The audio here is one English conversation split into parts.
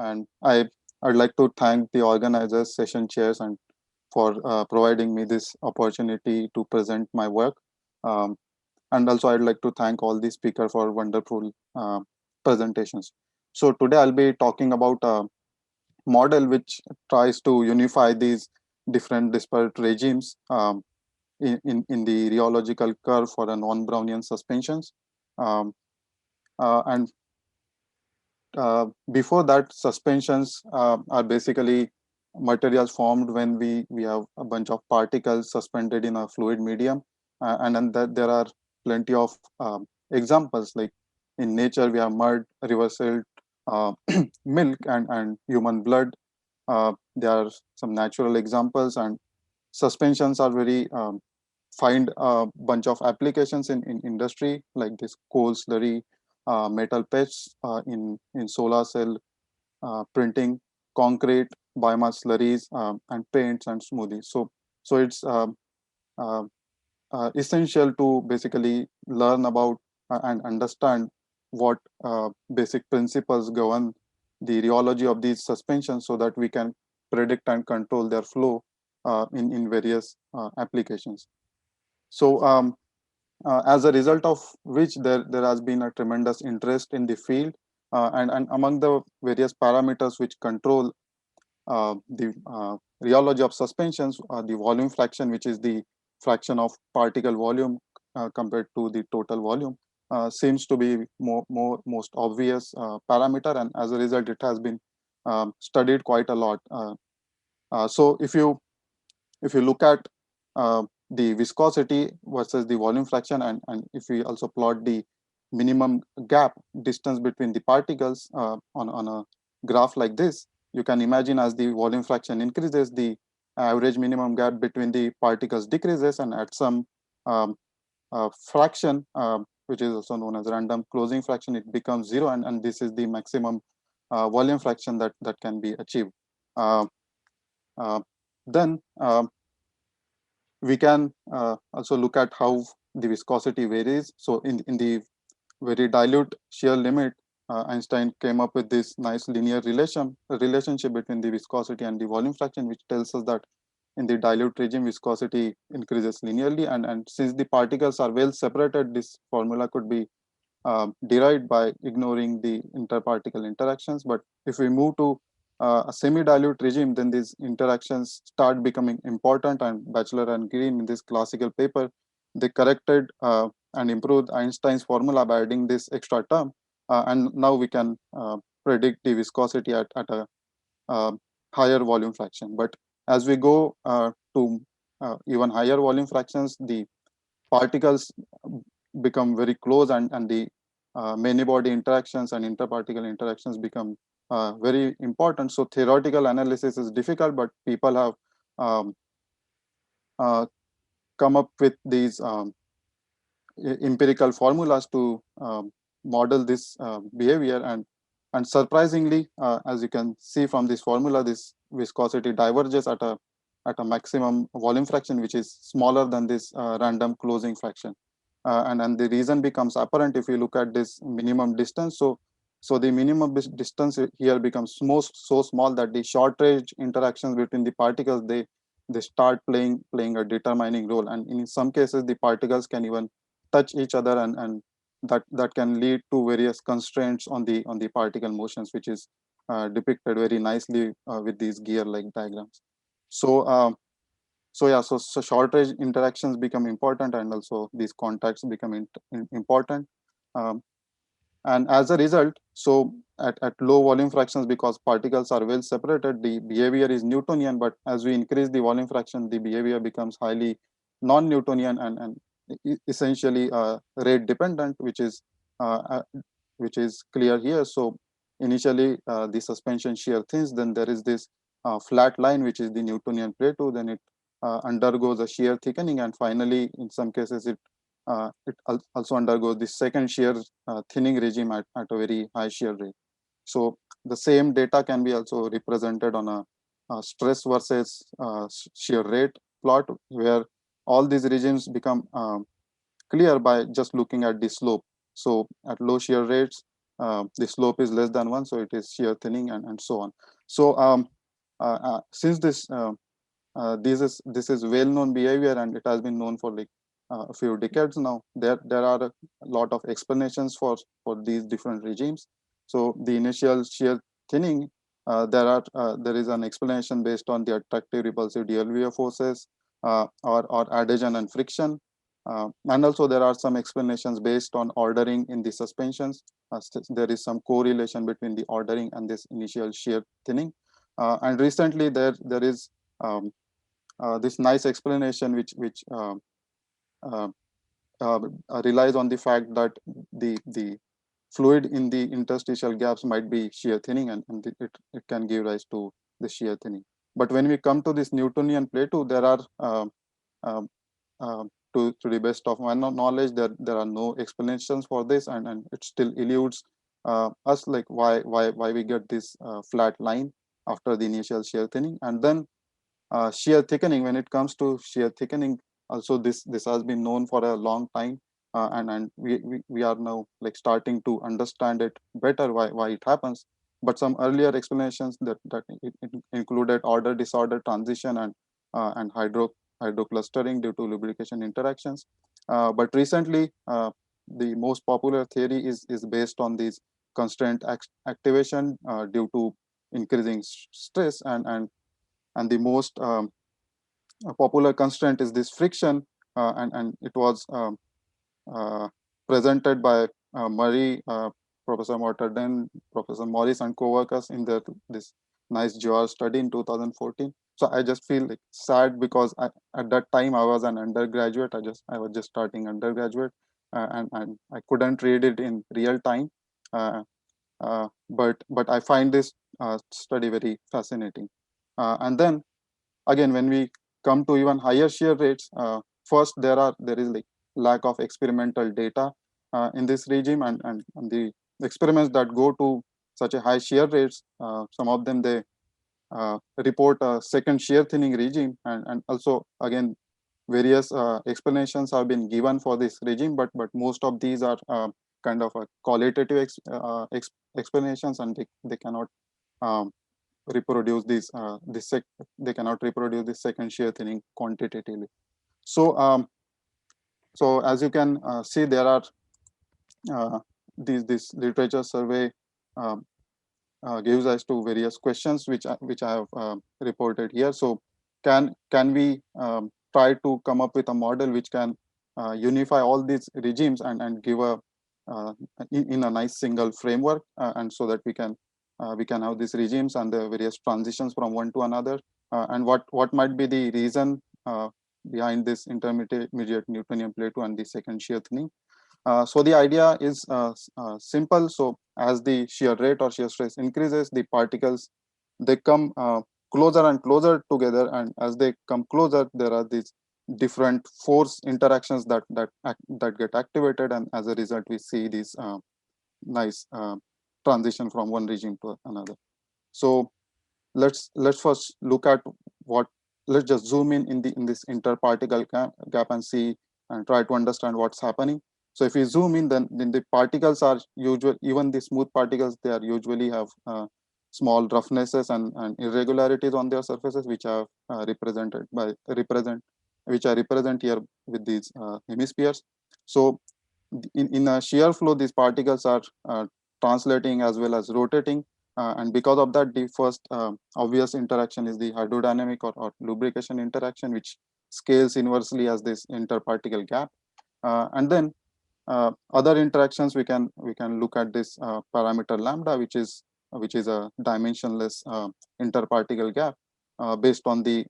And I'd like to thank the organizers, session chairs, and for providing me this opportunity to present my work. Um, and also, I'd like to thank all the speakers for wonderful presentations. So today I'll be talking about a model which tries to unify these different disparate regimes in the rheological curve for a non-Brownian suspensions. Um, and Before that, suspensions are basically materials formed when we have a bunch of particles suspended in a fluid medium, and then that there are plenty of examples. Like in nature we have mud, river silt, uh, milk, and human blood. There are some natural examples, and suspensions are very find a bunch of applications in industry, like this coal slurry, metal patch in solar cell printing, concrete, biomass slurries, and paints and smoothies. So it's uh, essential to basically learn about and understand what basic principles govern the rheology of these suspensions, so that we can predict and control their flow in various applications. So as a result of which there has been a tremendous interest in the field, and among the various parameters which control the rheology of suspensions, the volume fraction, which is the fraction of particle volume compared to the total volume, seems to be most obvious parameter, and as a result it has been studied quite a lot. So if you look at the viscosity versus the volume fraction, and if we also plot the minimum gap distance between the particles on a graph like this, you can imagine as the volume fraction increases, the average minimum gap between the particles decreases, and at some um, fraction, which is also known as random closing fraction, it becomes zero, and this is the maximum volume fraction that can be achieved. Uh, uh, then we can also look at how the viscosity varies. So in the very dilute shear limit, Einstein came up with this nice linear relationship between the viscosity and the volume fraction, which tells us that in the dilute regime, viscosity increases linearly. And since the particles are well separated, this formula could be derived by ignoring the interparticle interactions. But if we move to a semi-dilute regime, then these interactions start becoming important. And Batchelor and Green, in this classical paper, they corrected and improved Einstein's formula by adding this extra term. And now we can predict the viscosity at a uh, higher volume fraction. But as we go to even higher volume fractions, the particles become very close, and the many body interactions and interparticle interactions become very important. So theoretical analysis is difficult, but people have um, uh, come up with these empirical formulas to model this behavior, and surprisingly, as you can see from this formula, this viscosity diverges at a maximum volume fraction which is smaller than this random closing fraction, and the reason becomes apparent if you look at this minimum distance. So the minimum distance here becomes so small that the short range interactions between the particles, they start playing a determining role, and in some cases the particles can even touch each other, and that can lead to various constraints on the particle motions, which is depicted very nicely with these gear like diagrams. So so short range interactions become important, and also these contacts become important. um, and as a result, so at low volume fractions, because particles are well separated, the behavior is Newtonian. But as we increase the volume fraction, the behavior becomes highly non-Newtonian, and essentially rate dependent, which is clear here. So initially the suspension shear thins, then there is this flat line which is the Newtonian plateau, then it undergoes a shear thickening, and finally in some cases it also undergoes the second shear thinning regime at a very high shear rate. So the same data can be also represented on a stress versus shear rate plot, where all these regimes become clear by just looking at the slope. So at low shear rates, the slope is less than 1, so it is shear thinning, and so on. So since this is well known behavior, and it has been known for like a few decades now, there are a lot of explanations for these different regimes. So the initial shear thinning, there is an explanation based on the attractive repulsive DLVF forces, or adhesion and friction, and also there are some explanations based on ordering in the suspensions. There is some correlation between the ordering and this initial shear thinning, and recently there is this nice explanation uh, relies on the fact that the fluid in the interstitial gaps might be shear thinning, and it can give rise to the shear thinning. But when we come to this Newtonian plateau, there are uh, uh, to the best of my knowledge, there are no explanations for this, and it still eludes us, like why we get this flat line after the initial shear thinning. And then shear thickening, when it comes to shear thickening, also this has been known for a long time, and we are now like starting to understand it better, why it happens. But some earlier explanations that it included order disorder transition and hydroclustering due to lubrication interactions. But recently, the most popular theory is based on these constraint activation due to increasing stress, and the most popular constraint is this friction, and it was uh, presented by Murray, Professor Mortarden, Professor Morris, and co-workers in this nice JOR study in 2014. So I just feel like sad because at that time I was an undergraduate. I was just starting undergraduate, and I couldn't read it in real time. But I find this study very fascinating. And then again, when we come to even higher shear rates, first there is like lack of experimental data in this regime, and the experiments that go to such a high shear rates, some of them they report a second shear thinning regime, and also again various explanations have been given for this regime, but most of these are kind of a qualitative explanations, and they cannot um, reproduce they cannot reproduce this second shear thinning quantitatively. So as you can see, there are this literature survey um, gives us to various questions which I have reported here. So can we try to come up with a model which can unify all these regimes and give a in a nice single framework, and so that we can have these regimes and the various transitions from one to another, and what might be the reason behind this intermediate Newtonian plateau and the second shear thinning. So the idea is simple. So as the shear rate or shear stress increases, the particles they come closer and closer together, and as they come closer, there are these different force interactions that get activated, and as a result, we see this nice transition from one regime to another. So let's first look at what. Let's just zoom in this interparticle gap and see and try to understand what's happening. So if we zoom in, then the particles are usual. Even the smooth particles, they are usually have small roughnesses and irregularities on their surfaces, which are which are represent here with these hemispheres. So in a shear flow, these particles are translating as well as rotating, and because of that, the first obvious interaction is the hydrodynamic or lubrication interaction, which scales inversely as this interparticle gap. And then other interactions, we can look at this parameter lambda, which is a dimensionless interparticle gap based on the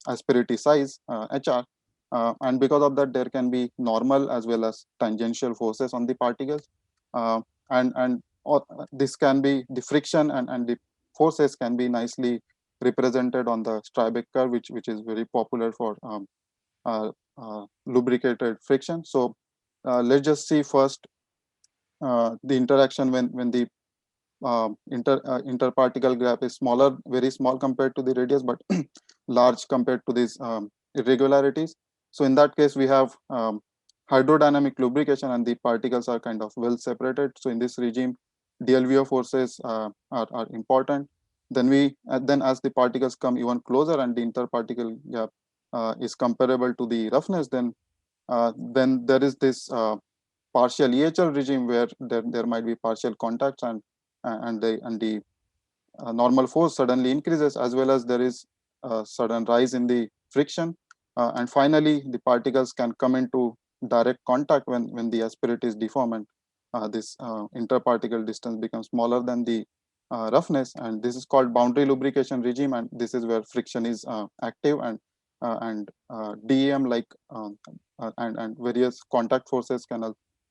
asperity size HR. And because of that, there can be normal as well as tangential forces on the particles, and this can be the friction and the forces can be nicely represented on the Strybeck curve, which is very popular for lubricated friction. So let's just see first the interaction when the interparticle gap is smaller, very small compared to the radius, but large compared to these irregularities. So in that case, we have hydrodynamic lubrication, and the particles are kind of well separated. So in this regime, DLVO forces are important. Then as the particles come even closer and the interparticle gap is comparable to the roughness, then there is this partial EHL regime where there might be partial contacts, and the normal force suddenly increases, as well as there is a sudden rise in the friction, and finally the particles can come into direct contact when the aspirate is deformed, and this interparticle distance becomes smaller than the roughness, and this is called boundary lubrication regime, and this is where friction is active, and DEM like and various contact forces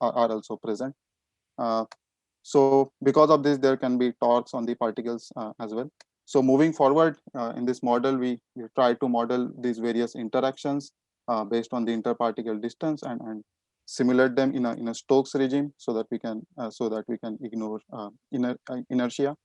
are also present. So because of this, there can be torques on the particles as well. So moving forward in this model, we try to model these various interactions based on the interparticle distance, and simulate them in a Stokes regime, so that we can ignore inertia.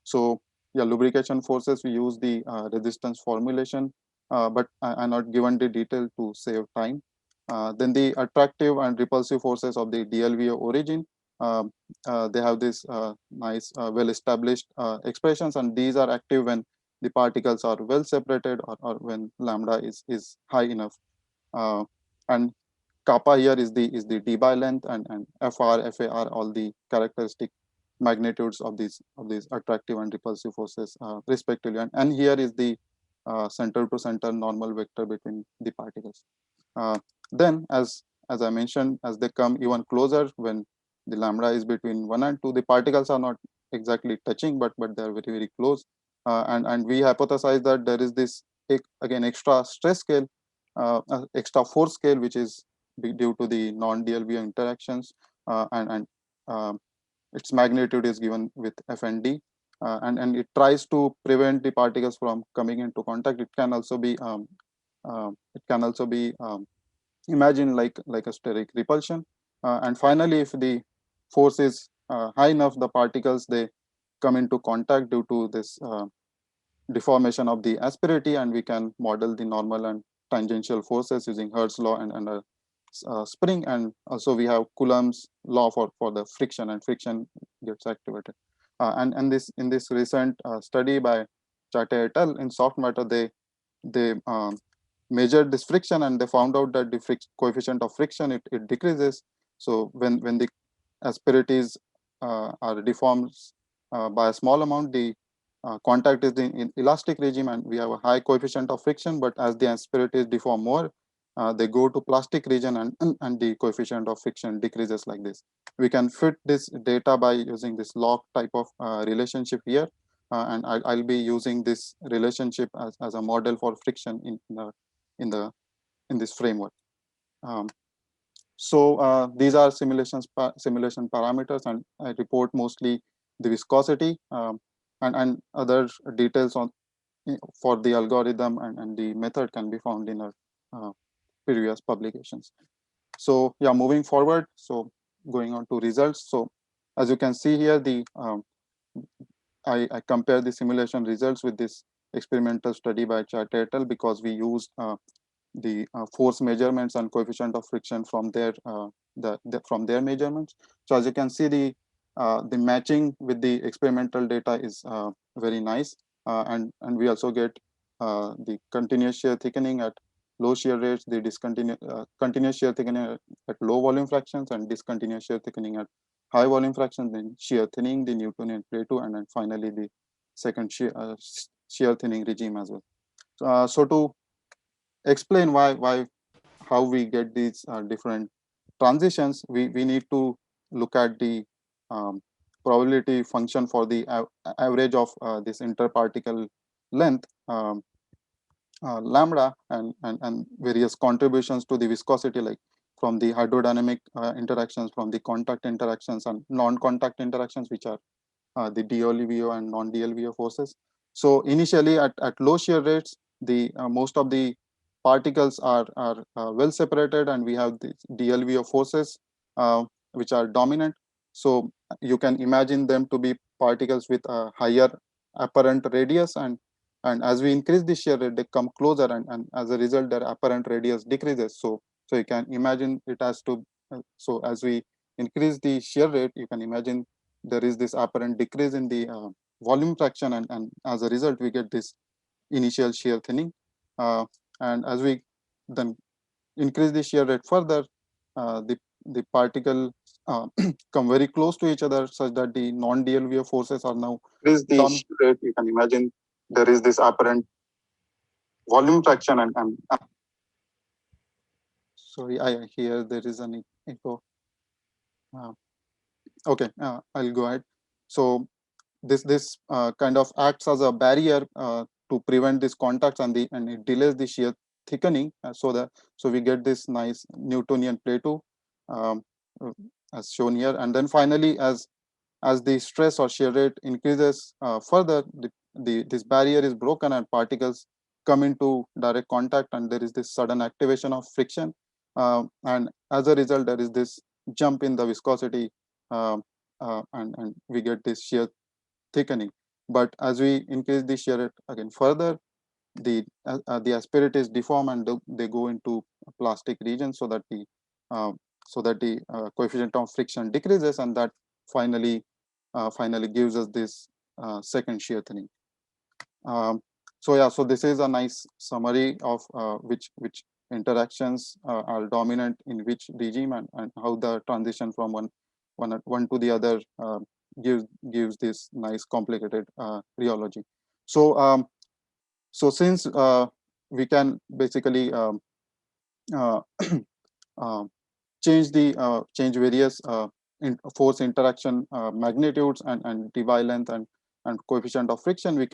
So yeah, lubrication forces, we use the resistance formulation, but I'm not given the detail to save time. Then the attractive and repulsive forces of the DLVO origin, um, they have this nice, well-established expressions, and these are active when the particles are well separated, or when lambda is high enough. And kappa here is the Debye length, and FR, FAR, all the characteristic magnitudes of these attractive and repulsive forces respectively. And here is the center to center normal vector between the particles. Then as I mentioned, as they come even closer, when the lambda is between 1 and 2, the particles are not exactly touching, but they are very, very close. And we hypothesize that there is this again extra stress scale, extra force scale, which is due to the non-DLVO interactions, and its magnitude is given with FND, and it tries to prevent the particles from coming into contact. It can also be imagined like a steric repulsion. And finally, if the force is high enough, the particles, they come into contact due to this deformation of the asperity, and we can model the normal and tangential forces using Hertz law and a spring. And also we have Coulomb's law for the friction, and friction gets activated. And this in this recent study by Chate et al. In soft matter, they measured this friction, and they found out that the coefficient of friction, it decreases. So when the asperities are deformed by a small amount, the contact is in elastic regime, and we have a high coefficient of friction. But as the asperities deform more, they go to plastic region, and the coefficient of friction decreases like this. We can fit this data by using this log type of relationship here, and I'll be using this relationship as a model for friction in the in this framework. Um, so these are simulation parameters, and I report mostly the viscosity, and other details on for the algorithm and the method can be found in our uh, previous publications. So yeah, moving forward, so going on to results. So as you can see here, I compare the simulation results with this experimental study by Chate et al. Because we used the force measurements and coefficient of friction from from their measurements. So as you can see, the matching with the experimental data is very nice, and we also get the continuous shear thickening at low shear rates, the continuous shear thickening at low volume fractions, and discontinuous shear thickening at high volume fractions, then shear thinning, the Newtonian Plateau, and then finally the second shear thinning regime as well. So to explain why how we get these different transitions, we need to look at the um, probability function for the average of this interparticle length, lambda, and various contributions to the viscosity, like from the hydrodynamic interactions, from the contact interactions and non-contact interactions, which are the DLVO and non-DLVO forces. So initially at low shear rates, the most of the particles are well separated, and we have the DLVO forces which are dominant. So you can imagine them to be particles with a higher apparent radius, and as we increase the shear rate, they come closer, and as a result, their apparent radius decreases. So you can imagine it as to so as we increase the shear rate, you can imagine there is this apparent decrease in the volume fraction, and as a result we get this initial shear thinning. And as we then increase the shear rate further, the particle come very close to each other, such that the non-DLVO forces are now increase the shear rate. You can imagine there is this apparent volume fraction, and sorry, I hear there is an echo. Okay, I'll go ahead. So this kind of acts as a barrier to prevent these contacts, and it delays the shear thickening, so we get this nice Newtonian plateau, um, as shown here. And then finally, as the stress or shear rate increases further, this barrier is broken and particles come into direct contact, and there is this sudden activation of friction, and as a result there is this jump in the viscosity, and we get this shear thickening. But as we increase the shear rate again further, the asperities deform, and they go into plastic region, so that the coefficient of friction decreases, and that finally gives us this second shear thinning. So this is a nice summary of which interactions are dominant in which regime, and how the transition from one to the other gives this nice complicated rheology. So since we can basically uh, change various force interaction magnitudes and Debye length and coefficient of friction, we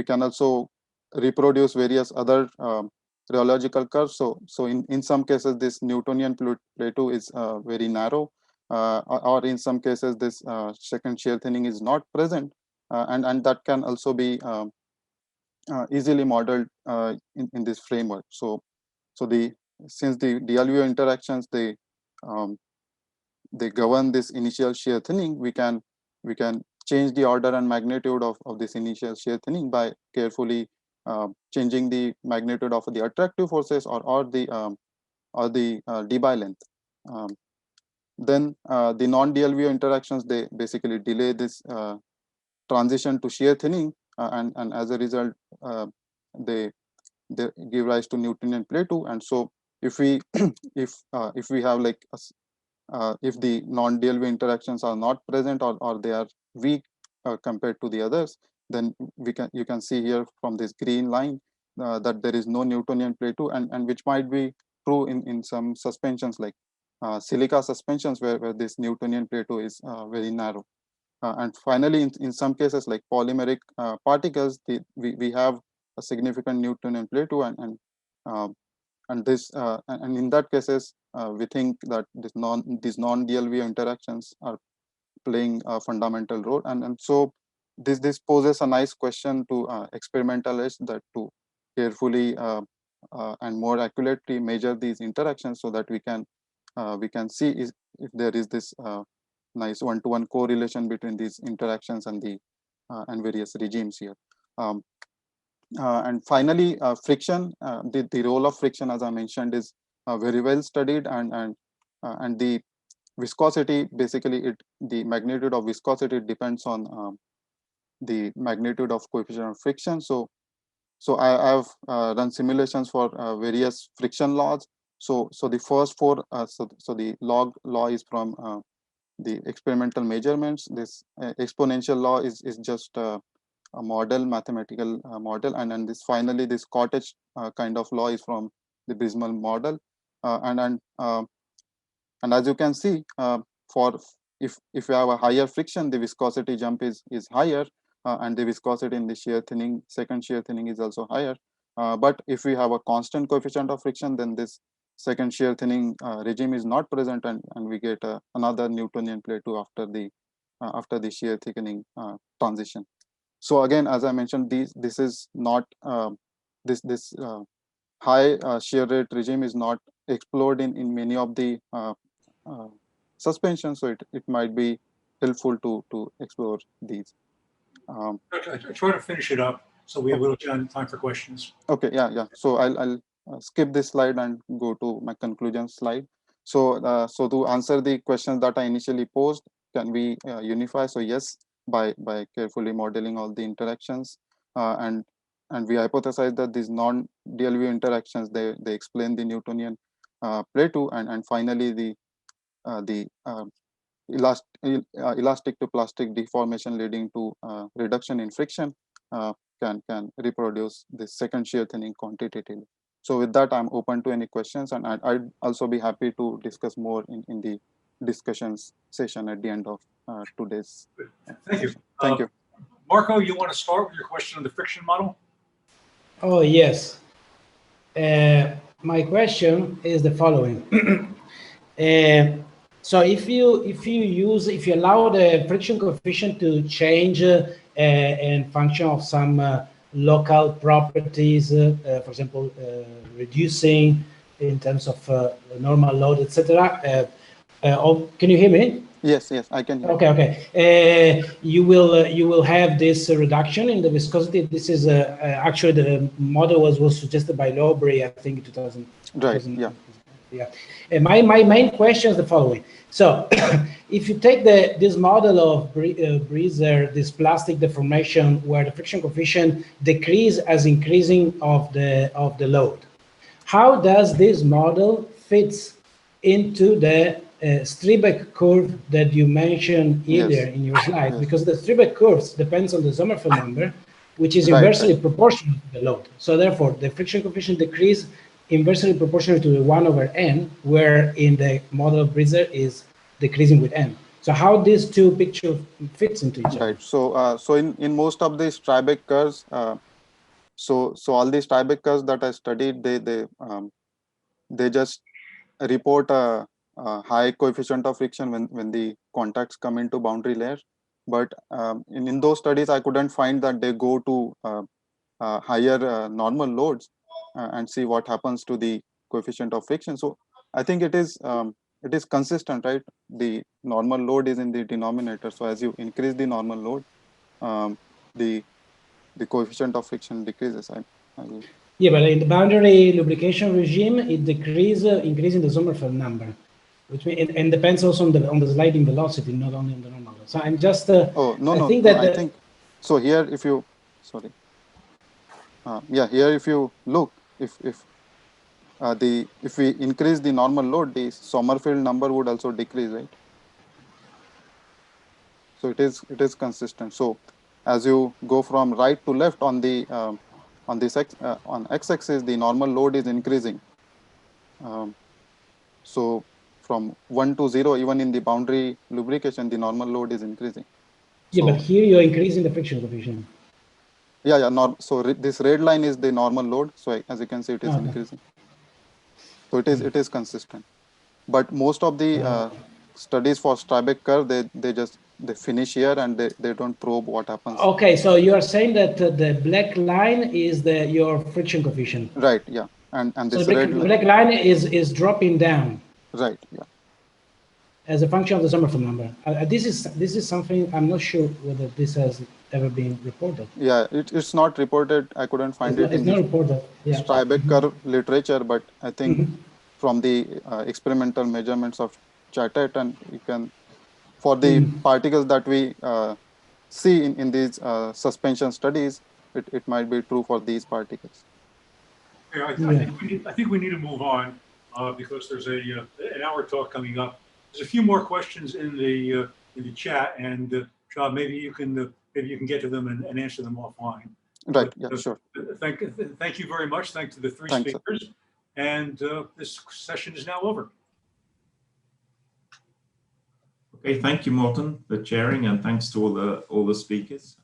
can also reproduce various other rheological curves. So in some cases this Newtonian plateau is very narrow, or in some cases this second shear thinning is not present, and that can also be easily modeled in this framework. So since the DLVO interactions, they govern this initial shear thinning, we can change the order and magnitude of this initial shear thinning by carefully changing the magnitude of the attractive forces, or the Debye length. Then the non-DLVO interactions, they basically delay this transition to shear thinning, and as a result they give rise to Newtonian plateau. And so if we if we have like if the non-DLV interactions are not present, or they are weak compared to the others, then you can see here from this green line that there is no Newtonian plateau, and which might be true in some suspensions like silica suspensions, where this Newtonian plateau is very narrow. And finally, in some cases like polymeric particles, we have a significant Newtonian plateau, and in that cases we think that these non-DLVO interactions are playing a fundamental role, and so this poses a nice question to experimentalists, that to carefully and more accurately measure these interactions, so that we can see if there is this nice one-to-one correlation between these interactions and various regimes here. And finally, friction, the role of friction, as I mentioned, is very well studied, and the viscosity, basically the magnitude of viscosity depends on the magnitude of coefficient of friction. So I've run simulations for various friction laws. So the first four, so the log law is from the experimental measurements. This exponential law is just a model, mathematical model, and then finally this cottage kind of law is from the Brismal model, and as you can see, for if you have a higher friction, the viscosity jump is higher, and the viscosity in the second shear thinning is also higher. But if we have a constant coefficient of friction, then this second shear thinning regime is not present, and we get another Newtonian plateau after the shear thickening transition. So again, as I mentioned, this is not this high shear rate regime is not explored in many of the suspensions, so it might be helpful to explore these. I try to finish it up so we have a little time for questions. Okay, yeah. So I'll skip this slide and go to my conclusion slide. So to answer the questions that I initially posed, can we unify? So yes, by carefully modeling all the interactions, and we hypothesize that these non-DLV interactions, they explain the Newtonian play too, and finally the elastic to plastic deformation leading to reduction in friction can reproduce this second shear thinning quantitatively. So with that, I'm open to any questions, and I'd also be happy to discuss more in the discussions session at the end of today's Thank you. session. Thank you. Marco, you want to start with your question on the friction model? Oh, yes. My question is the following. So if you allow the friction coefficient to change in function of some local properties, for example, reducing in terms of normal load, etc. Can you hear me? Yes, I can hear. Okay. You will have this reduction in the viscosity. This is actually the model was suggested by Lowbury, I think, in 2000. Right. Yeah. My main question is the following. So, if you take this model of Breezer, this plastic deformation, where the friction coefficient decrease as increasing of the load, how does this model fits into the Strebeck curve that you mentioned earlier in your slide? Because the Strebeck curves depends on the Sommerfeld number, which is inversely proportional to the load. So therefore, the friction coefficient decrease inversely proportional to the 1/n, where in the model of Breezer is decreasing with n. So how these two pictures fits into each other? Right. So in most of the Strebeck curves, so all these Strebeck curves that I studied, they just report a high coefficient of friction when the contacts come into boundary layer. But in those studies, I couldn't find that they go to higher normal loads and see what happens to the coefficient of friction. So I think it is consistent, right? The normal load is in the denominator. So as you increase the normal load, the coefficient of friction decreases. Yeah, but in the boundary lubrication regime, it decreases, increasing the Sommerfeld number, which means and depends also on the sliding velocity, not only on the normal. So I'm just. I think so. Here, if you here if you look, if we increase the normal load, the Sommerfeld number would also decrease, right? So it is consistent. So as you go from right to left on the on x-axis, the normal load is increasing. So from 1 to 0, even in the boundary lubrication, the normal load is increasing. Yeah, but here you're increasing the friction coefficient. So this red line is the normal load. So as you can see, it is increasing. So it is consistent. But most of the studies for Strebeck curve, they finish here and they don't probe what happens. Okay, so you are saying that the black line is your friction coefficient. Right. Yeah. And so this the black line is dropping down. Right. Yeah. As a function of the Sommerfeld number. This is something I'm not sure whether this has ever been reported. Yeah, it's not reported. I couldn't find it in the Strebeck curve literature, but I think from the experimental measurements of Chattet, and you can, for the particles that we see in these suspension studies, it might be true for these particles. Yeah, I think we need to move on because there's an hour talk coming up. There's a few more questions in the chat, and Shah, maybe you can get to them and answer them offline. Right. Yeah. Sure. Thank you very much. Thanks to the three speakers, and this session is now over. Okay. Thank you, Morten, for chairing, and thanks to all the speakers.